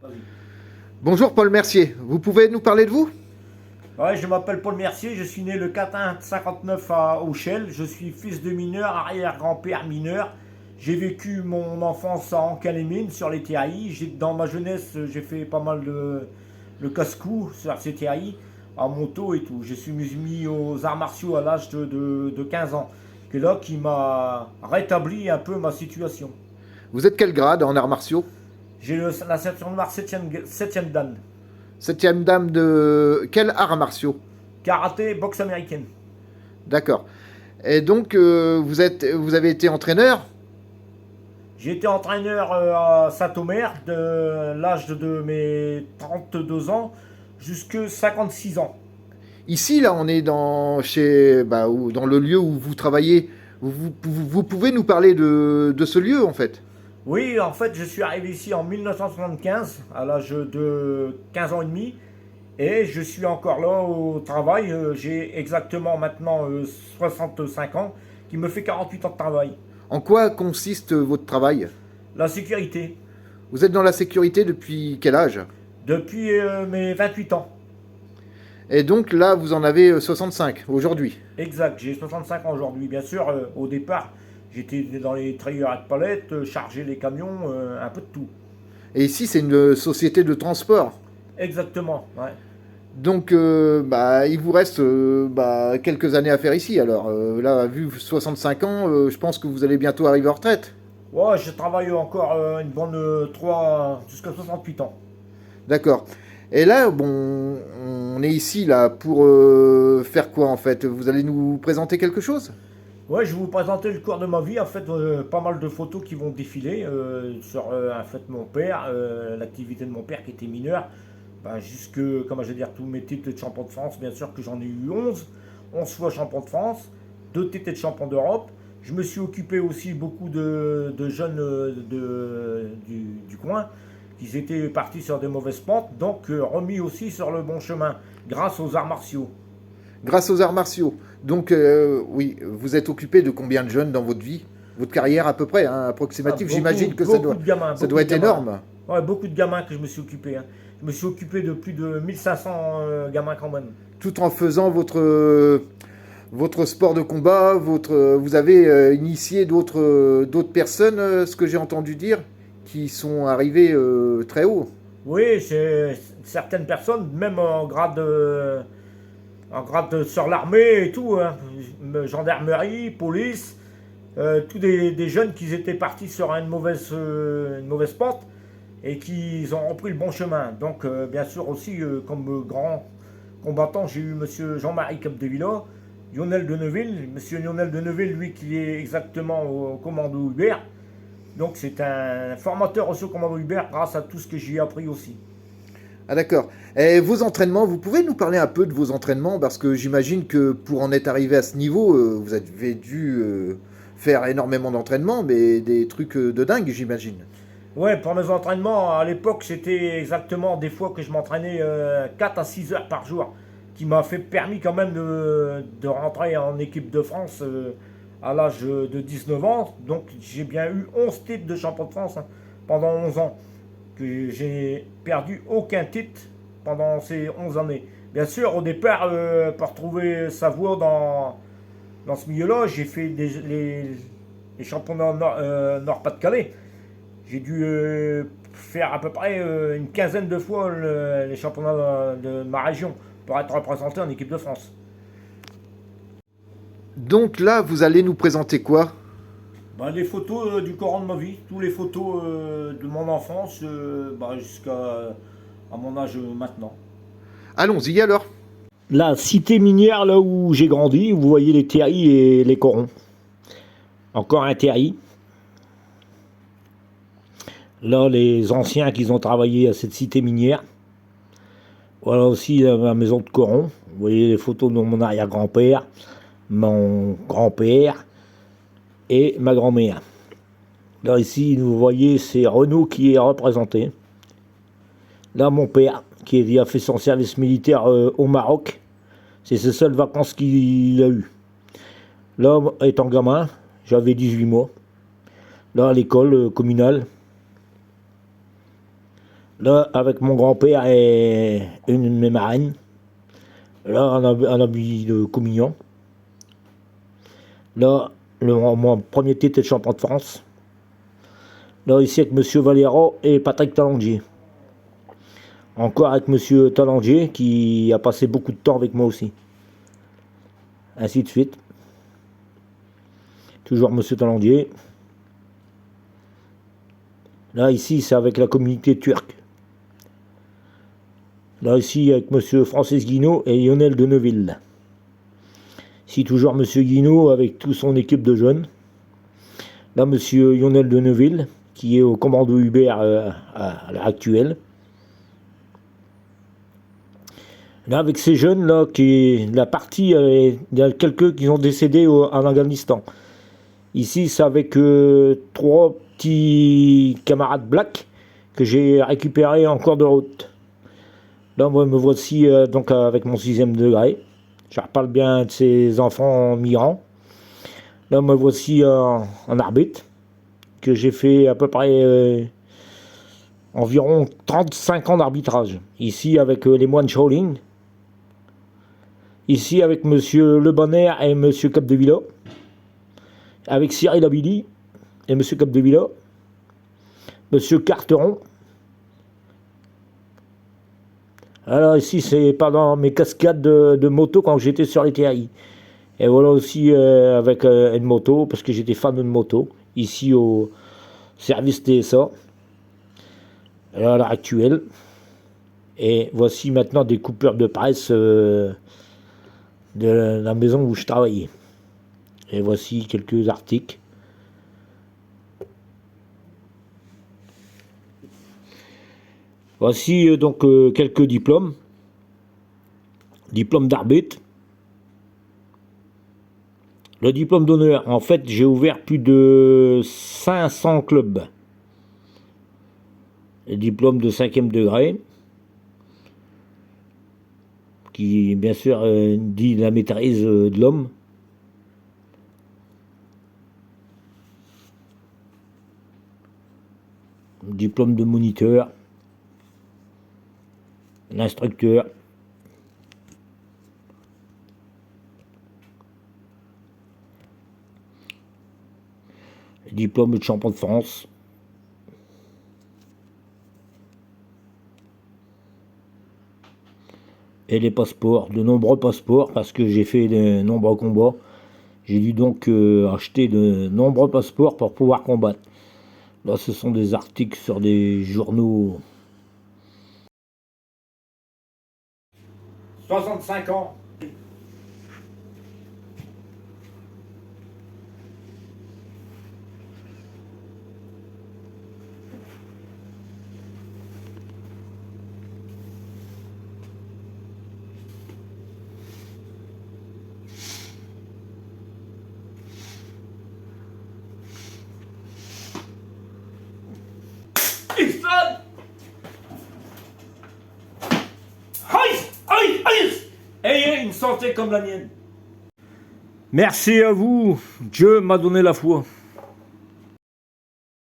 Vas-y. Bonjour Paul Mercier, vous pouvez nous parler de vous? Ouais, je m'appelle Paul Mercier, je suis né le 4-1-59 à Auchel. Je suis fils de mineur, arrière-grand-père mineur. J'ai vécu mon enfance en Calémine, sur les terraillis. Dans ma jeunesse, j'ai fait pas mal de casse-cou sur ces terraillis, en moto et tout. Je suis mis aux arts martiaux à l'âge de 15 ans. Que là, qui m'a rétabli un peu ma situation. Vous êtes quel grade en arts martiaux? J'ai la ceinture noire 7e dan. Septième dame de quels arts martiaux? Karaté, boxe américaine. D'accord. Et donc vous avez été entraîneur? J'ai été entraîneur à Saint-Omer de l'âge de mes 32 ans jusqu'à 56 ans. Ici là on est dans dans le lieu où vous travaillez. Vous pouvez nous parler de ce lieu en fait? Oui, en fait, je suis arrivé ici en 1975 à l'âge de 15 ans et demi et je suis encore là au travail. J'ai exactement maintenant 65 ans qui me fait 48 ans de travail. En quoi consiste votre travail? La sécurité, Vous êtes dans la sécurité depuis quel âge? depuis mes 28 ans. Et donc là vous en avez 65 aujourd'hui. Exact, j'ai 65 ans aujourd'hui. Bien sûr, au départ, j'étais dans les trailers de palettes, charger les camions, un peu de tout. Et ici c'est une société de transport. Exactement, ouais. Donc, il vous reste quelques années à faire ici. Alors, là, vu 65 ans, je pense que vous allez bientôt arriver en retraite. Ouais, je travaille encore une bonne 3 jusqu'à 68 ans. D'accord. Et là, bon, on est ici là pour faire quoi en fait? Vous allez nous présenter quelque chose? Ouais, je vais vous présenter le cours de ma vie. En fait, pas mal de photos qui vont défiler sur en fait, mon père, l'activité de mon père qui était mineur. Ben, jusque, comment je vais dire, tous mes titres de champion de France, bien sûr que j'en ai eu 11 fois champion de France, 2 titres de champion d'Europe. Je me suis occupé aussi beaucoup de jeunes du coin qui étaient partis sur des mauvaises pentes, donc remis aussi sur le bon chemin grâce aux arts martiaux. Grâce aux arts martiaux. Donc, oui, vous êtes occupé de combien de jeunes dans votre vie? Votre carrière à peu près, hein, Ah, approximative. beaucoup, J'imagine que beaucoup de gamins, ça beaucoup doit de être gamins. énorme. Ouais, beaucoup de gamins que je me suis occupé, hein. Je me suis occupé de plus de 1500 gamins quand même. Tout en faisant votre sport de combat, vous avez initié d'autres personnes, ce que j'ai entendu dire, qui sont arrivées très haut. Oui, c'est certaines personnes, même en grade sur l'armée et tout, hein, gendarmerie, police, tous des jeunes qui étaient partis sur une mauvaise pente et qui ont repris le bon chemin. Donc, bien sûr aussi, comme grand combattant, j'ai eu Monsieur Jean-Marie Capdevila, Lionel Deneville, Monsieur Lionel Deneville, lui qui est exactement au commando Hubert. Donc c'est un formateur aussi au commando Hubert grâce à tout ce que j'ai appris aussi. Ah d'accord. Et vos entraînements, vous pouvez nous parler un peu de vos entraînements parce que j'imagine que pour en être arrivé à ce niveau, vous avez dû faire énormément d'entraînements, mais des trucs de dingue, j'imagine. Ouais, pour mes entraînements, à l'époque, c'était exactement des fois que je m'entraînais 4 à 6 heures par jour, qui m'a fait permis quand même de rentrer en équipe de France à l'âge de 19 ans. Donc j'ai bien eu 11 titres de champion de France, hein, pendant 11 ans. Que j'ai perdu aucun titre pendant ces 11 années. Bien sûr, au départ, pour trouver sa voie dans ce milieu-là, j'ai fait les championnats Nord-Pas-de-Calais. J'ai dû faire à peu près une quinzaine de fois les championnats de ma région pour être représenté en équipe de France. Donc là, vous allez nous présenter quoi? Bah, les photos du Coran de ma vie, toutes les photos de mon enfance jusqu'à à mon âge maintenant. Allons-y alors. La cité minière, là où j'ai grandi, vous voyez les terris et les corons. Encore un terri. Là, les anciens qui ont travaillé à cette cité minière. Voilà aussi ma maison de coron. Vous voyez les photos de mon arrière-grand-père, mon grand-père et ma grand-mère. Là, ici, vous voyez, c'est Renault qui est représenté. Là, mon père, qui a fait son service militaire au Maroc. C'est ses seules vacances qu'il a eues. Là, étant gamin, j'avais 18 mois. Là, à l'école communale. Là, avec mon grand-père et une de mes marraines. Là, un habit de communion. Là, mon premier titre de champion de France. Là, ici avec Monsieur Valero et Patrick Talandier. Encore avec Monsieur Talandier qui a passé beaucoup de temps avec moi aussi. Ainsi de suite. Toujours Monsieur Talandier. Là, ici, c'est avec la communauté turque. Là, ici, avec Monsieur Francis Guinaud et Lionel de Neuville. Ici, toujours Monsieur Guinaud avec toute son équipe de jeunes. Là, Monsieur Lionel de Neuville, qui est au commando Hubert à l'heure actuelle. Là, avec ces jeunes, là, la partie, il y a quelques qui ont décédé en Afghanistan. Ici, c'est avec 3 petits camarades blacks que j'ai récupérés en cours de route. Là, moi, me voici donc avec mon 6e degré. Je reparle bien de ces enfants migrants. Là, me voici en arbitre, que j'ai fait à peu près environ 35 ans d'arbitrage. Ici, avec les moines Shaolin. Ici, avec Monsieur Le Bonner et Monsieur Capdevila. Avec Cyril Abili et Monsieur Capdevila. Monsieur Carteron. Alors ici, c'est pendant mes cascades de moto quand j'étais sur les TAI. Et voilà aussi avec une moto, parce que j'étais fan de moto, ici au service TSA, à l'heure actuelle. Et voici maintenant des coupures de presse de la maison où je travaillais. Et voici quelques articles. Voici donc quelques diplômes. Diplôme d'arbitre. Le diplôme d'honneur, en fait, j'ai ouvert plus de 500 clubs. Le diplôme de 5e degré, qui bien sûr dit la maîtrise de l'homme. Diplôme de moniteur. L'instructeur. Diplôme de champion de France. Et les passeports, de nombreux passeports, parce que j'ai fait de nombreux combats. J'ai dû donc acheter de nombreux passeports pour pouvoir combattre. Là, ce sont des articles sur des journaux. 65 ans. Ayez une santé comme la mienne. Merci à vous. Dieu m'a donné la foi.